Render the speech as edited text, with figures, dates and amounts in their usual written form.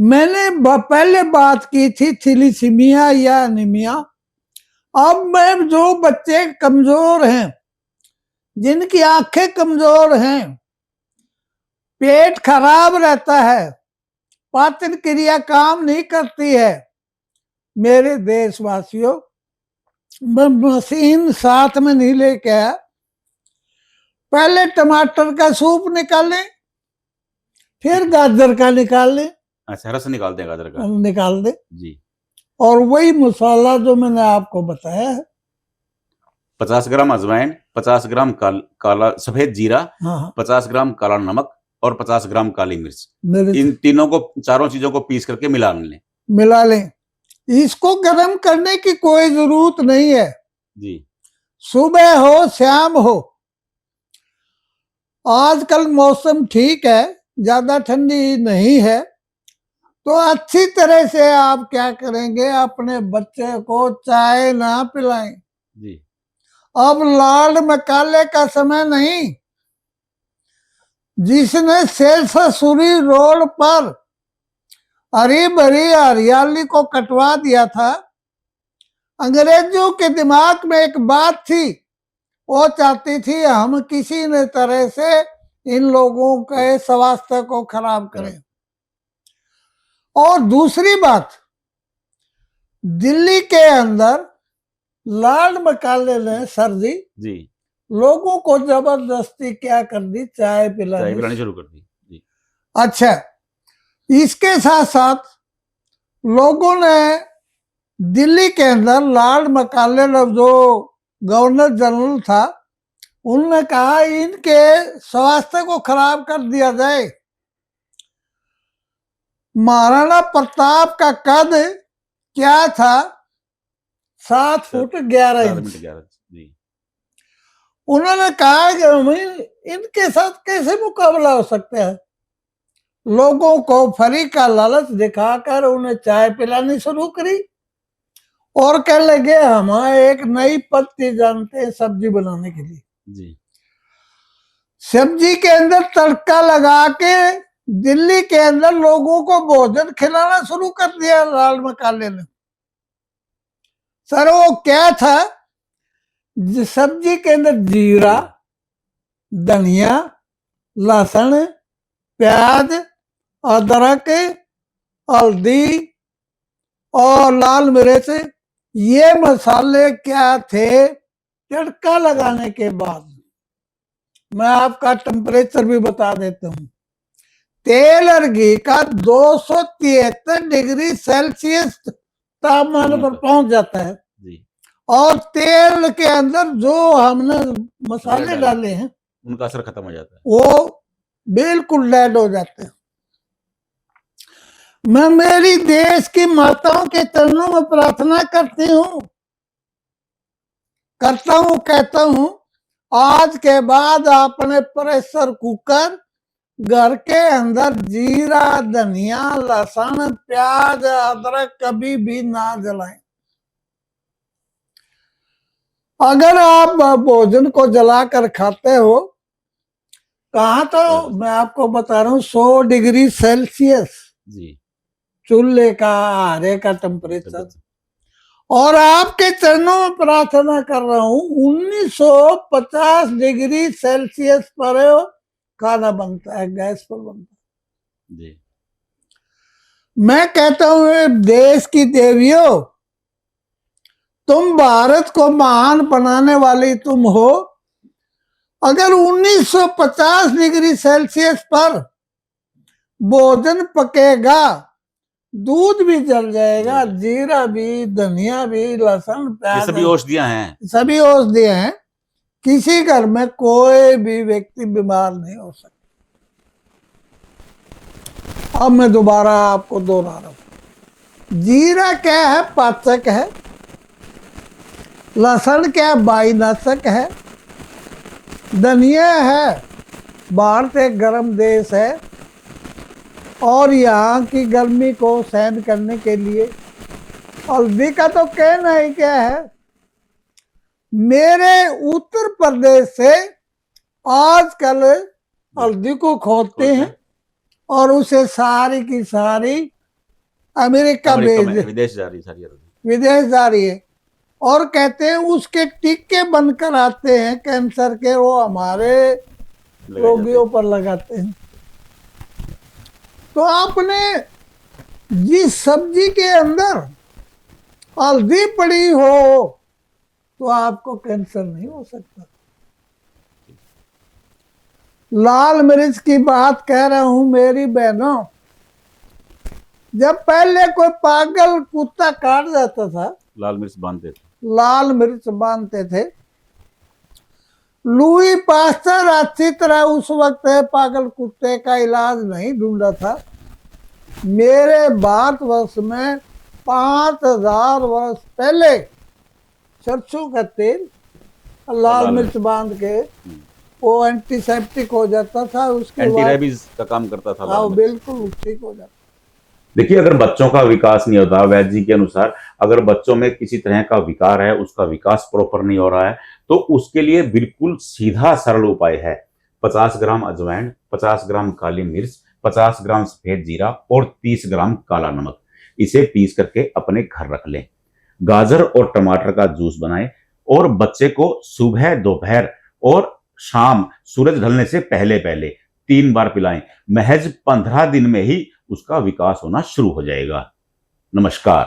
मैंने पहले बात की थी थैलीसीमिया या एनीमिया। अब मैं जो बच्चे कमजोर हैं, जिनकी आंखें कमजोर हैं, पेट खराब रहता है, पाचन क्रिया काम नहीं करती है, मेरे देशवासियों, मैं मशीन साथ में नहीं लेके आया। पहले टमाटर का सूप निकालें, फिर गाजर का निकाल लें। अच्छा, रस निकाल दें गाजर का, निकाल दे जी। और वही मसाला जो मैंने आपको बताया है, 50 ग्राम अजवाइन, 50 ग्राम काला सफेद जीरा, हाँ 50 ग्राम काला नमक और 50 ग्राम काली मिर्च। मिर्च इन तीनों को, चारों चीजों को पीस करके मिला लें। इसको गर्म करने की कोई जरूरत नहीं है जी। सुबह हो शाम हो। आजकल मौसम ठीक है, ज्यादा ठंडी नहीं है, तो अच्छी तरह से आप क्या करेंगे, अपने बच्चे को चाय ना पिलाएं जी। अब लाल मकाले का समय नहीं। जिसने शेरशाह रोड पर हरी भरी हरियाली को कटवा दिया था, अंग्रेजों के दिमाग में एक बात थी, वो चाहती थी हम किसी न तरह से इन लोगों के स्वास्थ्य को खराब करें। और दूसरी बात, दिल्ली के अंदर लाल मकाले ने सर जी लोगों को जबरदस्ती क्या कर दी, चाय पिलानी शुरू कर दी जी। अच्छा, इसके साथ साथ लोगों ने दिल्ली के अंदर लाल मकाले जो गवर्नर जनरल था, उन्होंने कहा इनके स्वास्थ्य को खराब कर दिया जाए। महाराणा प्रताप का कद क्या था, 7 फुट 11 इंच। उन्होंने कहा कि इनके साथ कैसे मुकाबला हो सकता है। लोगों को फ्री का लालच दिखाकर उन्हें चाय पिलानी शुरू करी और कहने लगे हम एक नई पद्धति जानते हैं सब्जी बनाने के लिए जी। सब्जी के अंदर तड़का लगा के दिल्ली के अंदर लोगों को भोजन खिलाना शुरू कर दिया लाल मकाले ने। सर वो क्या था, सब्जी के अंदर जीरा, धनिया, लहसुन, प्याज, अदरक, हल्दी और लाल मिर्च, ये मसाले क्या थे। तड़का लगाने के बाद मैं आपका टेम्परेचर भी बता देता हूं, तेल और घी का 273 डिग्री सेल्सियस तापमान पर पहुंच जाता है जी। और तेल के अंदर जो हमने मसाले डाले हैं उनका असर खत्म हो जाता है, वो बिल्कुल डेड हो जाते हैं। मैं मेरी देश की माताओं के चरणों में प्रार्थना करता हूं, कहता हूं, आज के बाद अपने प्रेशर कुकर घर के अंदर जीरा, धनिया, लहसुन, प्याज, अदरक कभी भी ना जलाएं। अगर आप भोजन को जलाकर खाते हो, कहा तो मैं आपको बता रहा हूं 100 डिग्री सेल्सियस जी चूल्हे का आरे का टेम्परेचर, और आपके चरणों में प्रार्थना कर रहा हूं 1950 डिग्री सेल्सियस पर खाना बनता है, गैस पर बनता है जी। मैं कहता हूं देश की देवियों, तुम भारत को महान बनाने वाली तुम हो। अगर 1950 डिग्री सेल्सियस पर भोजन पकेगा, दूध भी जल जाएगा, जीरा भी, धनिया भी, लहसुन, प्याज, सभी औषधियां हैं, सभी औषधियां हैं, किसी घर में कोई भी व्यक्ति बीमार नहीं हो सकता। अब मैं दोबारा आपको दोहरा रहा हूं, जीरा क्या है, पाचक है। लहसुन क्या, वायुनाशक है। धनिया है, भारत एक गर्म देश है और यहाँ की गर्मी को सहन करने के लिए। हल्दी का तो कहना ही क्या है। मेरे उत्तर प्रदेश से आजकल हल्दी को खोदते हैं और उसे सारी की सारी अमेरिका अमेरिका भेज में विदेश जा रही सारी विदेश जा रही है, और कहते हैं उसके टीके बनकर आते हैं कैंसर के, वो हमारे रोगियों पर लगाते हैं। तो आपने जिस सब्जी के अंदर हल्दी पड़ी हो तो आपको कैंसर नहीं हो सकता। लाल मिर्च की बात कह रहा हूं मेरी बहनों, जब पहले कोई पागल कुत्ता काट जाता था, लाल मिर्च बांधते थे। लुई पास्टर अच्छी तरह उस वक्त पागल कुत्ते का इलाज नहीं ढूंढा था। मेरे भारतवर्ष में 5000 वर्ष पहले सरसों का तेल लाल मिर्च बांध के वो एंटीसेप्टिक हो जाता था, उसके एंटी रेबीज का काम करता था। हाँ बिल्कुल ठीक हो जाता। देखिए, अगर बच्चों का विकास नहीं होता, वैद्य जी के अनुसार अगर बच्चों में किसी तरह का विकार है, उसका विकास प्रॉपर नहीं हो रहा है, तो उसके लिए बिल्कुल सीधा सरल उपाय है। 50 ग्राम अजवाइन, 50 ग्राम काली मिर्च, 50 ग्राम सफेद जीरा और 30 ग्राम काला नमक, इसे पीस करके अपने घर रख लें। गाजर और टमाटर का जूस बनाएं और बच्चे को सुबह, दोपहर और शाम सूरज ढलने से पहले पहले 3 बार पिलाएं। महज 15 दिन में ही उसका विकास होना शुरू हो जाएगा। नमस्कार।